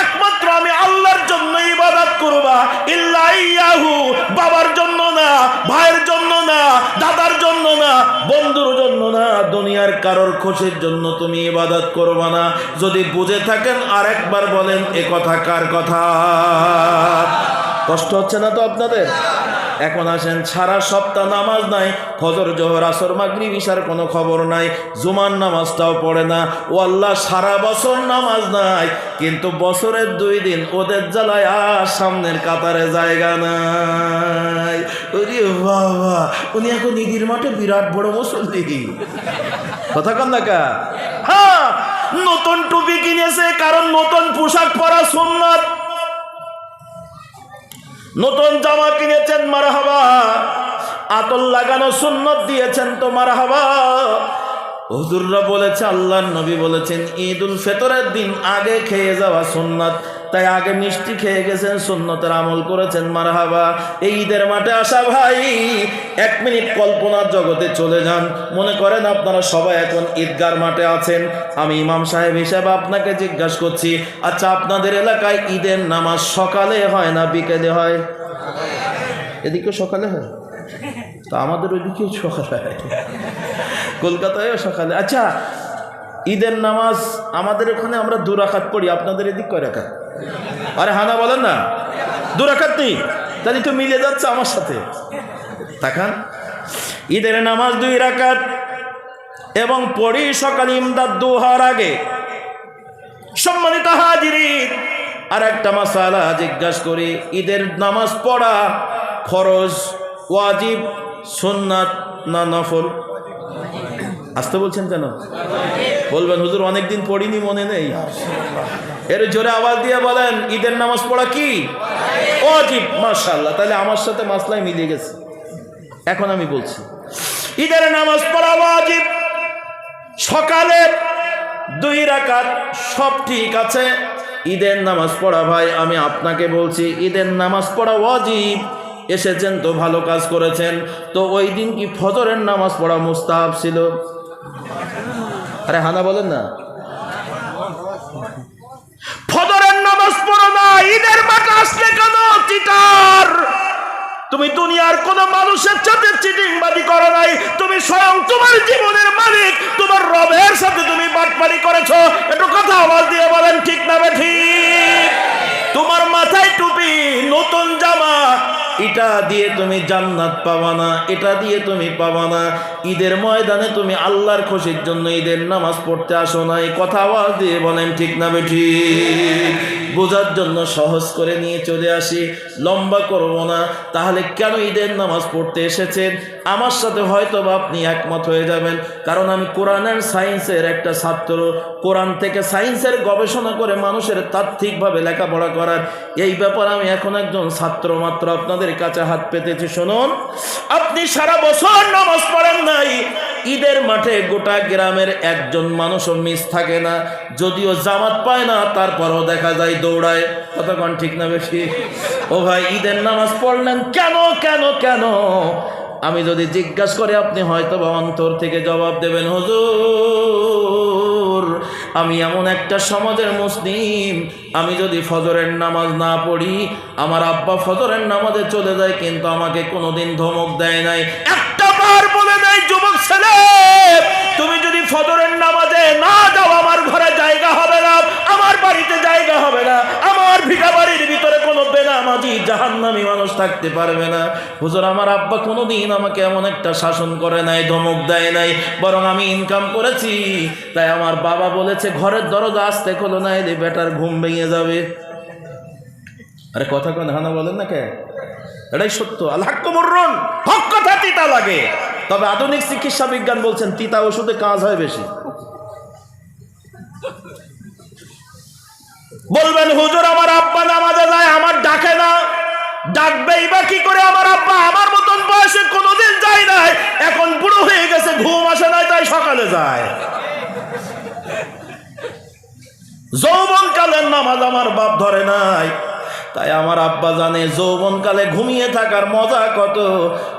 একমাত্র আমি আল্লাহর জন্য ইবাদত করবা, ইল্লা ইয়াহু, বাবার জন্য না, ভাইয়ের জন্য না, দাদার জন্য না, বন্ধুর জন্য না, দুনিয়ার কারোর খুশির জন্য তুমি ইবাদত করবা না। যদি বুঝে থাকেন আরেকবার বলেন এ কথা কার কথা? কষ্ট হচ্ছে না তো আপনাদের? এখন আসেন, সারা সপ্তাহ নামাজ নাই, ফজর জোহর আসর মাগরিব ইশার কোনো খবর নাই, জুমার নামাজটাও পড়ে না। ও আল্লাহ, সারা বছর নামাজ নাই, কিন্তু বছরের 2 দিন ওদের জ্বালায় আর সামনের কাতারে জায়গা নাই। ওরে বাবা, উনি এখন ঈদের মাঠে বিরাট বড় মুসল্লি। কথা কন না কা? হ্যাঁ, নতুন টুপি কিনেছে, কারণ নতুন পোশাক পরা সুন্নাত। নতুন জামা কিনেছেন, মারহাবা। আতর লাগানো সুন্নত দিয়েছেন, তো মারহাবা। হুজুররা বলেছে, আল্লাহর নবী বলেছেন, ঈদুল ফিতরের দিন আগে খেয়ে যাওয়া সুন্নাত, তাই আগে মিষ্টি খেয়ে গেছেন, সুন্নতের আমল করেছেন, মারহাবা। এই ঈদের মাঠে আসা ভাই, 1 মিনিট কল্পনার জগতে চলে যান। মনে করেন আপনারা সবাই এখন ঈদগার মাঠে আছেন, আমি ইমাম সাহেব হিসেবে আপনাকে জিজ্ঞাসা করছি, আচ্ছা আপনাদের এলাকায় ঈদের নামাজ সকালে হয় না বিকেলে হয়? এদিকে সকালে হয়, তা আমাদের ওইদিকে সকালে হয়, কলকাতায়ও সকালে। আচ্ছা, ঈদের নামাজ আমাদের ওখানে আমরা 2 রাকাত পড়ি, আপনাদের এদিক কয় রাকাত? আরে হানা বলেন না, 2 রাকাত নেই, তাহলে তো মিলে যাচ্ছে আমার সাথে। তাকান, ঈদের নামাজ 2 রাকাত এবং পড়ি সকাল ইমদাদ দুহার আগে। সম্মানিত হাজিরিন, আর একটা মাসালা জিজ্ঞাসা করি, ঈদের নামাজ পড়া ফরজ, ওয়াজিব, সুন্নাত না নফল? আসতে বলছেন কেন? বলবেন হুজুর অনেকদিন পড়িনি, মনে নেই। এর জোরে আওয়াজ দিয়ে বলেন, ঈদের নামাজ পড়া কি ওয়াজিব? মাশাআল্লাহ, তাহলে আমার সাথে মাসলাই মিলে গেছে। এখন আমি বলছি, ঈদের নামাজ পড়া ওয়াজিব, সকালে 2 রাকাত, সব ঠিক আছে। ঈদের নামাজ পড়া ভাই, আমি আপনাকে বলছি, ঈদের নামাজ পড়া ওয়াজিব। এসেছেন তো ভালো কাজ করেছেন, তো ওই দিন কি ফজরের নামাজ পড়া মুস্তাহাব ছিল? আরে হানা বলেন না, ফজরের নামাজ পড়ো না, ঈদের মাঠে আসলে কেন চিটার? তুমি দুনিয়ার কোন মানুষের সাথে চিটিংবাজি করো নাই, তুমি স্বয়ং তোমার জীবনের মালিক, তোমার রবের সাথে তুমি বাটপারি করেছো। একটু কথা আওয়াজ দিয়ে বলেন, ঠিক না ঠিক? তোমার মাথায় টুপি, নতুন জামা, এটা দিয়ে তুমি জান্নাত পাবা না, এটা দিয়ে তুমি পাবা না। ঈদের ময়দানে তুমি আল্লাহর খুশির জন্য ঈদের নামাজ পড়তে আসো নাই। কথা আওয়াজ দিয়ে বলেন, ঠিক না বেঠিক? বোঝার জন্য সহজ করে নিয়ে চলে আসি, লম্বা করব না। তাহলে কেন ঈদের নামাজ পড়তে এসেছেন? আমার সাথে হয়তো বা আপনি একমত হয়ে যাবেন, কারণ আমি কোরআন অ্যান্ড সায়েন্সের একটা ছাত্র। কোরআন থেকে সায়েন্সের গবেষণা করে মানুষের তাত্ত্বিকভাবে লেখাপড়া করার এই ব্যাপারে আমি এখন একজন ছাত্র মাত্র, আপনাদের কাছে হাত পেতেছি। শুনুন, আপনি সারা বছর নামাজ পড়েন নাই, ঈদের মাঠে গোটা গ্রামের একজন মানুষও মিস থাকে না, যদিও জামাত পায় না, তারপরও দেখা যায় দৌড়ায়। কতক্ষণ ঠিক না বেশি? ও ভাই, ঈদের নামাজ পড়লেন কেন কেন কেন? আমি যদি জিজ্ঞাসা করে, আপনি হয়তো বা অন্তর থেকে জবাব দেবেন, হুজুর আমি এমন একটা সমাজের মুসলিম, আমি যদি ফজরের নামাজ না পড়ি, আমার আব্বা ফজরের নামাজে চলে যায়, কিন্তু আমাকে কোনোদিন ধমক দেয় নাই, একটা বার বলে নাই, যুবক ছেলে তুমি যদি ফজরের নামাজে না যাও, আমার ঘরে জায়গা হবে না, আমার বাড়িতে জায়গা হবে না, আমার ভিটা বাড়ির ভিতরে কোনো বেনামাজি জাহান্নামী মানুষ থাকতে পারবে না। হুজুর, আমার আব্বা কোনোদিন আমাকে এমন একটা শাসন করে নাই, ধমক দেয় নাই, বরং আমি ইনকাম করেছি, তাই আমার বাবা বলেছে ঘরের দরজা আস্তে খোলো, না এলে বেটার ঘুম ভেঙে যাবে। আরে কথা কেন হানা বলেন না কে? এটাই সত্য। আল্লাহ কুমরুন, হক কথা তিতা লাগে, তবে আধুনিক চিকিৎসা বিজ্ঞান বলছেন তিতা ওষুধে কাজ হয় বেশি। বলবেন হুজুর আমার আব্বা নামাজে যায়, আমার ডাকে না, ডাকবেই বা কি করে? আমার আব্বা আমার মতন বয়সে কোনোদিন যায় নাই, এখন বুড়ো হয়ে গেছে, ঘুম আসে না, তাই সকালে যায়। যৌবনকালের নামাজ আমার বাপ ধরে নাই, তাই আমার আব্বা জানে যৌবনকালে ঘুমিয়ে থাকার মজা কত,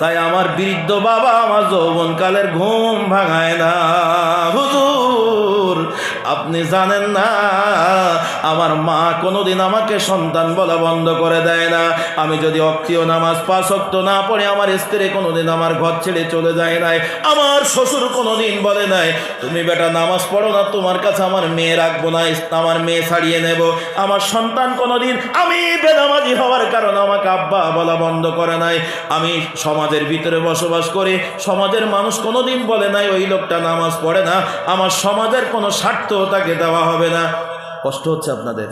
তাই আমার বৃদ্ধ বাবা আমার যৌবনকালের ঘুম ভাঙায় না। হুজুর আপনি জানেন না আমার মা কোনোদিন আমাকে সন্তান বলা বন্ধ করে দেয় না। আমি যদি অক্তীয় নামাজ 5 ওয়াক্ত না পড়ে আমার স্ত্রী কোনোদিন আমার ঘর ছেড়ে চলে যায় নাই। আমার শ্বশুর কোনোদিন বলে নাই তুমি বেটা নামাজ পড়ো না, তোমার কাছে আমার মেয়ে রাখবো না, আমার মেয়ে ছাড়িয়ে নেব। আমার সন্তান কোনোদিন আমি বেনামাজি হওয়ার কারণে আমাকে আব্বা বলা বন্ধ করে নাই। আমি সমাজের ভিতরে বসবাস করি, সমাজের মানুষ কোনোদিন বলে নাই ওই লোকটা নামাজ পড়ে না, আমার সমাজের কোনো স্বার্থ তাকে দেওয়া হবে না। কষ্ট হচ্ছে আপনাদের?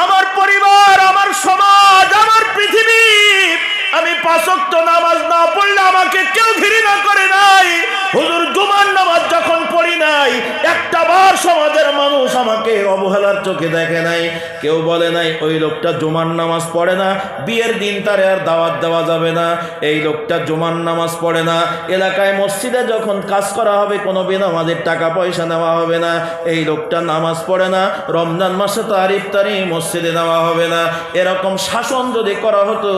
আমার পরিবার, আমার সমাজ, আমার পৃথিবী, আমি 5 ওয়াক্ত নামাজ না পড়লে আমাকে কেউ ঘৃণা করে নাই। হুজুর জুমার নামাজ যখন পড়ি নাই একটা বার সমাজের মানুষ আমাকে অবহেলার চোখে দেখে নাই। কেউ বলে নাই ওই লোকটা জুমার নামাজ পড়ে না, বিয়ের দিন তারে আর দাওয়াত দেওয়া যাবে না, এই লোকটা জুমার নামাজ পড়ে না, এলাকায় মসজিদে যখন কাজ করা হবে কোনো বেনামাজের টাকা পয়সা নেওয়া হবে না, এই লোকটা নামাজ পড়ে না, রমজান মাসে তো আর ইফতারি মসজিদে নেওয়া হবে না। এরকম শাসন যদি করা হতো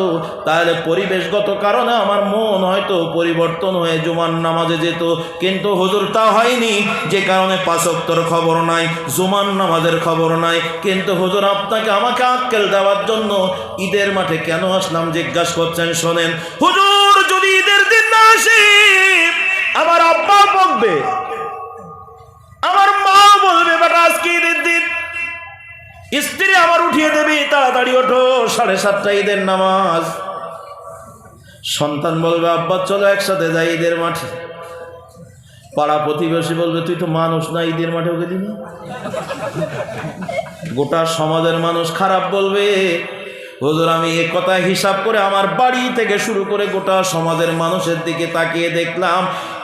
তাহলে পরিবেশগত কারণে আমার মন হয়তো পরিবর্তন হয়ে জুমার নামাজে যেত, কিন্তু হুজুর তা হয়নি। যে কারণে 5 ওয়াক্তের খবর নাই, জুমার নামাজের খবর নাই। কিন্তু হুজুর আপনাকে আমাকে আক্কেল দেওয়ার জন্য ঈদের মাঠে কেন আসলাম জিজ্ঞাসা করছেন। শোনেন হুজুর, যদি ঈদের দিন না আসি আমার আব্বা বকবে, আমার মা বলবে বেটা আজকে ঈদের দিন, স্ত্রী আমার উঠিয়ে দেবে তাড়াতাড়ি ওঠো 7:30 ঈদের নামাজ। সন্তান বলবে আব্বা চলো একসাথে যাই ঈদের মাঠে। পাড়া প্রতিবেশী বলবে তুই তো মানুষ না, ঈদের মাঠে ওকে দিবি। গোটা সমাজের মানুষ খারাপ বলবে। হুজুর আমি এ কথা হিসাব করে আমার বাড়ি থেকে শুরু করে গোটা সমাজের মানুষের দিকে তাকিয়ে দেখলাম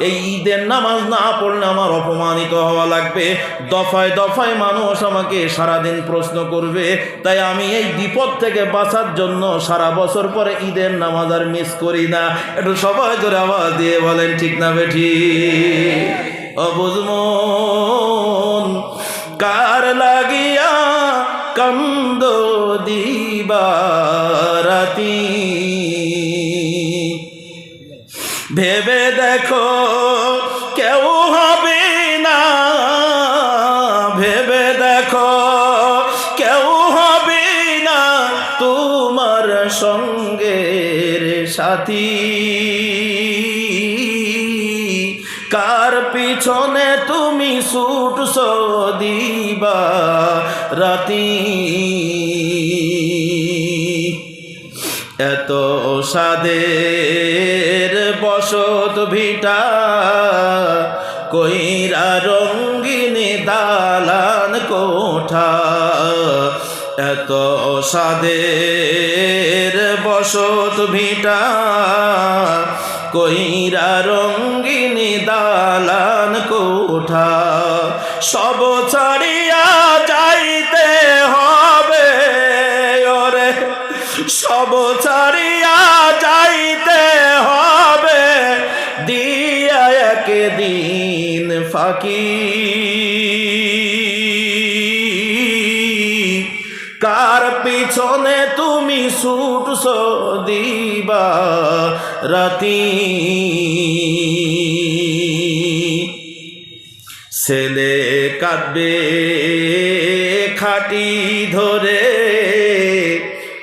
এই ঈদের নামাজ না পড়লে আমার অপমানিত হওয়া লাগবে, দফায় দফায় মানুষ আমাকে সারাদিন প্রশ্ন করবে। তাই আমি এই বিপদ থেকে বাঁচার জন্য সারা বছর পরে ঈদের নামাজ আর মিস করি না। একটু সবাই জোরে আওয়াজ দিয়ে বলেন ঠিক না বেঠিক? অবুঝমন কার লাগিয়া কান্দ দিবারাতি, ভেবে দেখো কেউ হবে না, ভেবে দেখো কেউ হবে না তোমার সঙ্গের সাথী। কার পিছনে তুমি ছুটছো দিবারাতি, এত সাদের বসত ভিটা কইরা রঙ্গিন দালান কোঠা, এত সাদের বসত ভিটা কইরা রঙ্গিন দালান কোঠা, সব ছাড়িয়া যাইতে হবে ওরে, সব ছাড়িয়া যাইতে হবে দিয়া একদিন ফাঁকি। কার পিছনে তুমি ছুটছো দিবারাতি, ছেলে কাঁদবে খাটি ধরে,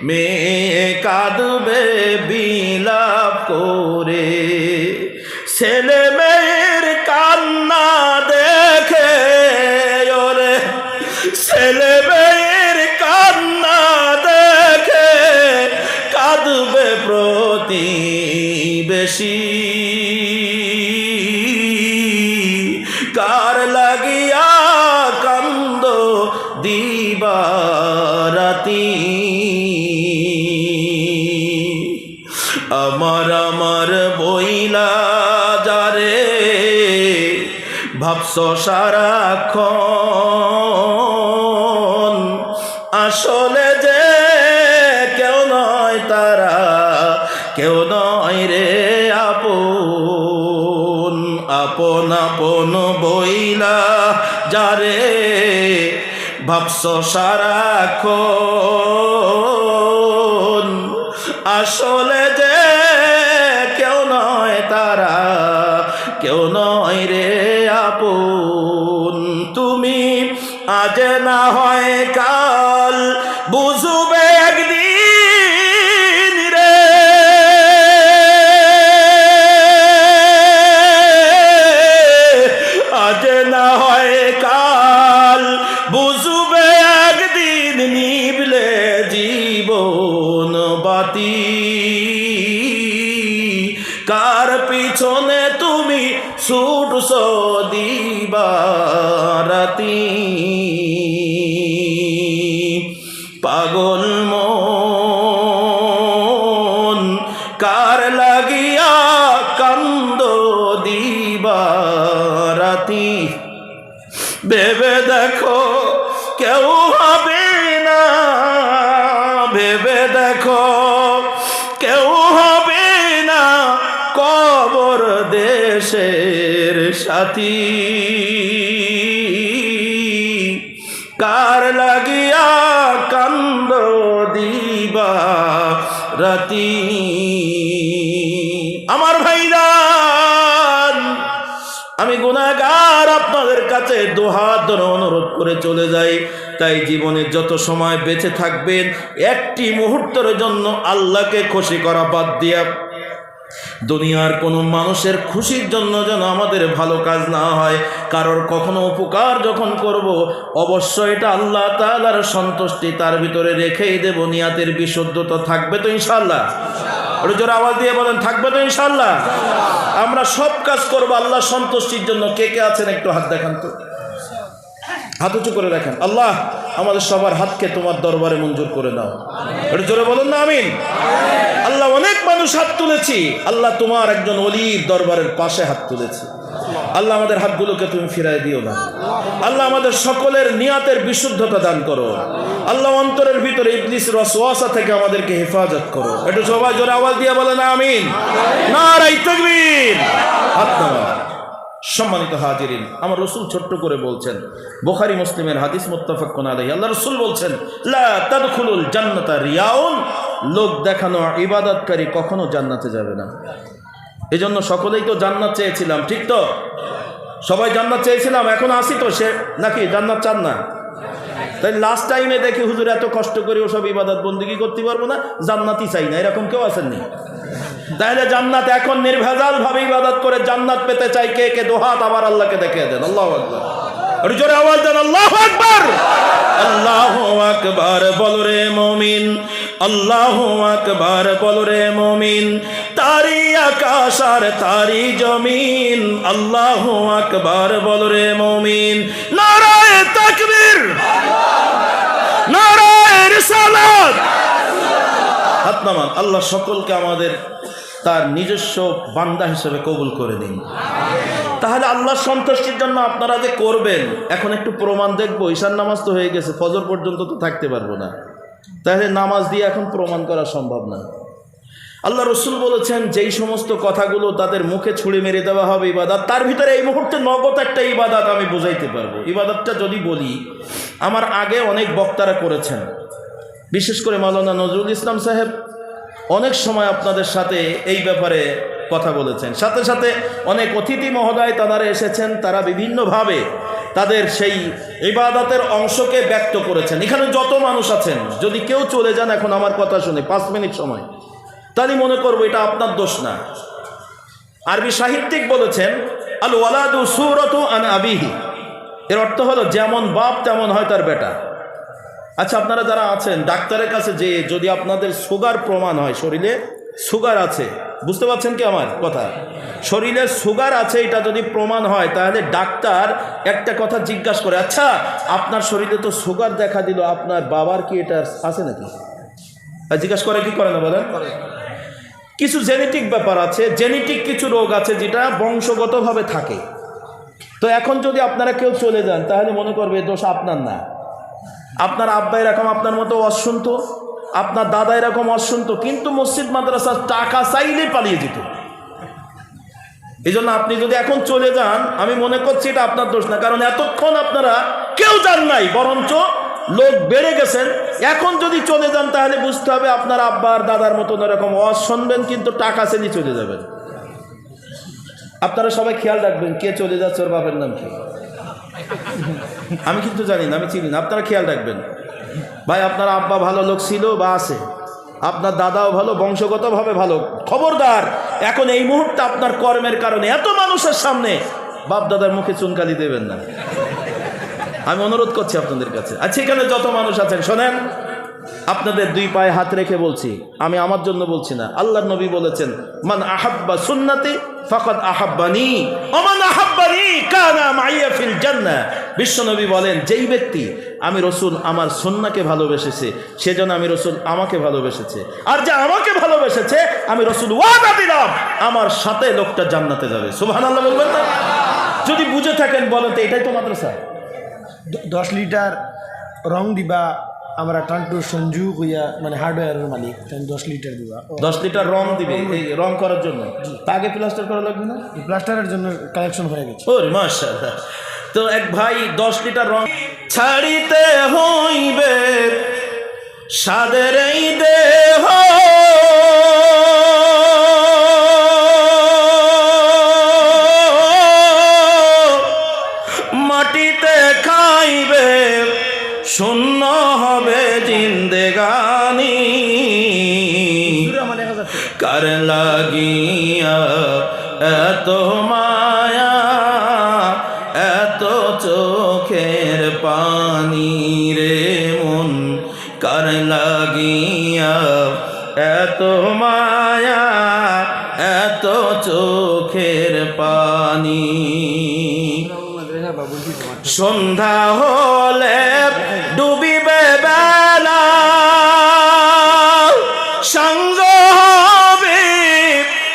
মেয়ে কাঁদবে বিলাপ করে, ছেলে মেয়ের কান্না দেখে ওরে, ছেলে মেয়ের কান্না দেখে কাঁদবে প্রতিবেশী। কার লাগিয়া কান্দ দিবারাতি, আমার আমার বইলা যারে ভাবছ সারাক্ষণ, আসলে যে কেউ নয় তারা, কেউ নয় রে আপন, আপন আপন বইলা যারে ভাবছ সারাক্ষণ, আসলে যে কেউ নয় তারা, কেউ নয় রে আপন। তুমি না হয় কাল বুঝবে একদিন রে, আজ না হয় কাল বুঝবে একদিন, নিভলে জীবন বাতি, কার পিছনে তুমি ছুটছো দিবারাতি, পাগল মন কার লাগিয়া কান্দ দিবারাতি, ভেবে দেখো কেউ হবে না, ভেবে দেখো কেউ হবে না কবর দেশের সাথী, কার লাগিয়া কান্দ দিবারাতি। আমার ভাইজান, আমি গুনাহগার, আপনাদের কাছে দুহাত ধরে অনুরোধ করে চলে যাই, তাই জীবনে যত সময় বেঁচে থাকবেন একটি মুহূর্তের জন্য আল্লাহকে খুশি করা বাদ দিয়া দুনিয়ার কোনো মানুষের খুশির জন্য যেন আমাদের ভালো কাজ না হয়। কারোর কখনো উপকার যখন করব অবশ্যই এটা আল্লাহ তাআলার সন্তুষ্টি তার ভিতরে রেখেই দেব, নিয়াতের বিশুদ্ধতা থাকবে তো ইনশাআল্লাহ। একটু জোরে আওয়াজ দিয়ে বলেন, থাকবে তো ইনশাআল্লাহ। আমরা সব কাজ করব আল্লাহ সন্তুষ্টির জন্য। কে কে আছেন একটু হাত দেখান তো, হাত উঁচু করে দেখেন। আল্লাহ আমাদের সবার হাতকে তোমার দরবারে মঞ্জুর করে দাও। একটু জোরে বলুন না আমিন। আল্লাহ অনেক মানুষ হাত তুলেছি, আল্লাহ তোমার একজন ওলির দরবারের পাশে হাত তুলেছি। আল্লাহ আমাদের হাতগুলোকে তুমি ফিরাই দিও না। আল্লাহ আমাদের সকলের নিয়াতের বিশুদ্ধতা দান করো। আল্লাহ অন্তরের ভিতরে ইবলিসের ওয়াসওয়াসা থেকে আমাদেরকে হেফাজত করো। একটু সবাই জোরে আওয়াজ দিয়ে বলেন আমিন। নারায়ে তাকবীর। হাত নামান। সম্মানিত হাজিরিন, আমার রসুল ছোট্ট করে বলছেন, বুখারী মুসলিমের হাদিস মুত্তাফাকুন আলাইহি, আল্লাহ রসুল বলছেন, লা তাদখুলুল জান্নাতা রিয়াউন, লোক দেখানো ইবাদতকারী কখনো জান্নাতে যাবে না। এজন্য সকলেই তো জান্নাত চেয়েছিলাম, ঠিক তো? সবাই জান্নাত চেয়েছিলাম, এখন আসি তো সে নাকি জান্নাত চান না? তাই লাস্ট টাইমে দেখি হুজুর এত কষ্ট করে ওসব ইবাদত বন্দেগী করতে পারবো না, জান্নাতই চাই না, এরকম কেউ আসেননি? তাহলে জান্নাত এখন নির্ভেজাল ভাবে ইবাদত করে জান্নাত পেতে চাই কে কে? দোহাত আবার আল্লাহকে দেখিয়ে দেন। আল্লাহু আকবার। আর জোরে আওয়াজ দেন আল্লাহু আকবার। আল্লাহু আকবার বলো রে মুমিন, আল্লাহু আকবার বলো রে মুমিন, তারি আকাশ আর তারি জমিন, আল্লাহু আকবার বলো রে মুমিন। নারায়ে তাকবীর, নারায়ে রিসালাত। হাত নামান। আল্লাহ সকলকে আমাদের তার নিজস্ব বান্দা হিসেবে কবুল করে নিন। তাহলে আল্লাহর সন্তুষ্টির জন্য আপনারা যে করবেন, এখন একটু প্রমাণ দেখবো। ঈশার নামাজ তো হয়ে গেছে, ফজর পর্যন্ত তো থাকতে পারবো না, তাহলে নামাজ দিয়ে এখন প্রমাণ করা সম্ভব না। আল্লাহ রসুল বলেছেন, যেই সমস্ত কথাগুলো তাদের মুখে ছুঁড়ে মেরে দেওয়া হবে ইবাদত, তার ভিতরে এই মুহূর্তে নগদ একটা ইবাদত আমি বুঝাইতে পারবো। ইবাদতটা যদি বলি, আমার আগে অনেক বক্তারা করেছেন, বিশেষ করে মাওলানা নজরুল ইসলাম সাহেব অনেক সময় আপনাদের সাথে এই ব্যাপারে কথা বলেছেন। সাথে সাথে অনেক অতিথি মহোদয় তারা এসেছেন, তারা বিভিন্নভাবে তাদের সেই ইবাদতের অংশকে ব্যক্ত করেছেন। এখানে যত মানুষ আছেন, যদি কেউ চলে যান এখন আমার কথা শুনে 5 মিনিট সময়, তাহলে মনে করবো এটা আপনার দোষ না। আরবি সাহিত্যিক বলেছেন, আল ওয়ালাদু সূরাতু আন আবিহি, এর অর্থ হলো যেমন বাপ তেমন হয় তার বেটা। আচ্ছা, আপনারা যারা আছেন ডাক্তারের কাছে যে যদি আপনাদের সুগার প্রমাণ হয়, শরীরে সুগার আছে, বুঝতে পারছেন কি আমার কথা? শরীরে সুগার আছে এটা যদি প্রমাণ হয়, তাহলে ডাক্তার একটা কথা জিজ্ঞাসা করে, আচ্ছা আপনার শরীরে তো সুগার দেখা দিল, আপনার বাবার কি এটা আছে নাকি? জিজ্ঞাসা করে কি করে না বলেন? কিছু জেনেটিক ব্যাপার আছে, জেনেটিক কিছু রোগ আছে যেটা বংশগতভাবে থাকে। তো এখন যদি আপনারা কেউ চলে যান, তাহলে মনে করবে দোষ আপনার না। আপনার আব্বা এরকম আপনার মতো অশুনত, আপনার দাদা এরকম অশুনত, কিন্তু মসজিদ মাদ্রাসা টাকা চাইলে পালিয়ে যেত। এই জন্য আপনি যদি এখন চলে যান, আমি মনে করছি এটা আপনার দোষ না, কারণ এতক্ষণ আপনারা কেউ যান নাই, বরঞ্চ লোক বেড়ে গেছেন। এখন যদি চলে যান তাহলে বুঝতে হবে আপনার আব্বার দাদার মতন এরকম ওয়াজ শুনবেন, কিন্তু টাকা চেয়ে চলে যাবেন। আপনারা সবাই খেয়াল রাখবেন, কে চলে যাচ্ছে ওর বাপের নাম কি? আমি কিন্তু জানি না, আমি চিনি না, আপনারা খেয়াল রাখবেন ভাই। আপনার আব্বা ভালো লোক ছিল বা আছে, আপনার দাদাও ভালো, বংশগতভাবে ভালো। খবরদার, এখন এই মুহূর্তে আপনার কর্মের কারণে এত মানুষের সামনে বাপ দাদার মুখে চুনকালি দেবেন না, আমি অনুরোধ করছি আপনাদের কাছে। আচ্ছা, এখানে যত মানুষ আছেন শোনেন, আপনাদের দুই পায়ে হাত রেখে বলছি, আমি আমার জন্য বলছি না, আল্লাহর নবী বলেছেন, মান আহাব্বা সুন্নতি ফাকাদ আহাব্বানি ওয়া মান আহাব্বানি কানা মাইয়া ফিল জান্নাহ। বিশ্বনবী বলেন, যেই ব্যক্তি আমি রসুল আমার সুন্নাহকে ভালোবেসেছে, সেজন্য আমি রসুল আমাকে ভালোবেসেছে, আর যে আমাকে ভালোবেসেছে আমি রসুল ওয়াদা দিলাম আমার সাথে লোকটা জান্নাতে যাবে। সুবহানাল্লাহ বলবেন না? যদি বুঝে থাকেন বলেন তো, এটাই তো মাদ্রাসা। 10 লিটার রং দিবা, আমরা টান্টু সঞ্জু হইয়া মানে হার্ডওয়্যারের মালিক, 10 লিটার দিবা। 10 লিটার রং দিবে, এই রং করার জন্য তা আগে প্লাস্টার করা লাগবে না? প্লাস্টারের জন্য কালেকশন হয়ে গেছে। ওরে মাশাআল্লাহ। তো এক ভাই 10 লিটার রং ছাড়িতে হইবে সাদের এই দেহ, মাটিতে খাইবে শূন্য হবে জিন্দেগানি, কার লাগিয়া এত মায়া এত চোখের পানি রে মন, কার লাগিয়া এত মায়া এত চোখের পানি। সন্ধ্যা হলে ডুবিবে বেলা, সঙ্গ হবে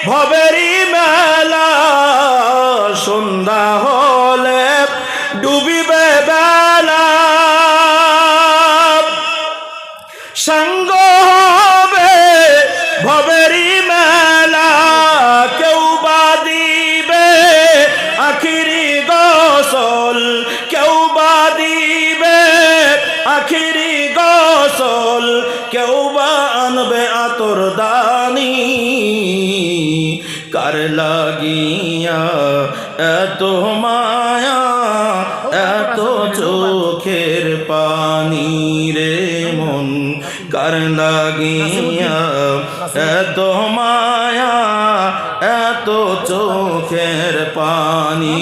ভবেরি মেলা। সন্ধ্যা হলে ডুবিবে বেলা, সঙ্গ হবে ভবেরি মেলা। কেউ বা দিবে আখিরি গোসল, কেউ বা দিবে আখিরি গোসল, কেউ বা আনবে আতর দানি, কার লাগিয়া এত মায়া এত চোখের পানি রে মন, কার লাগিয়া এত মায়া এত চোখের পানি।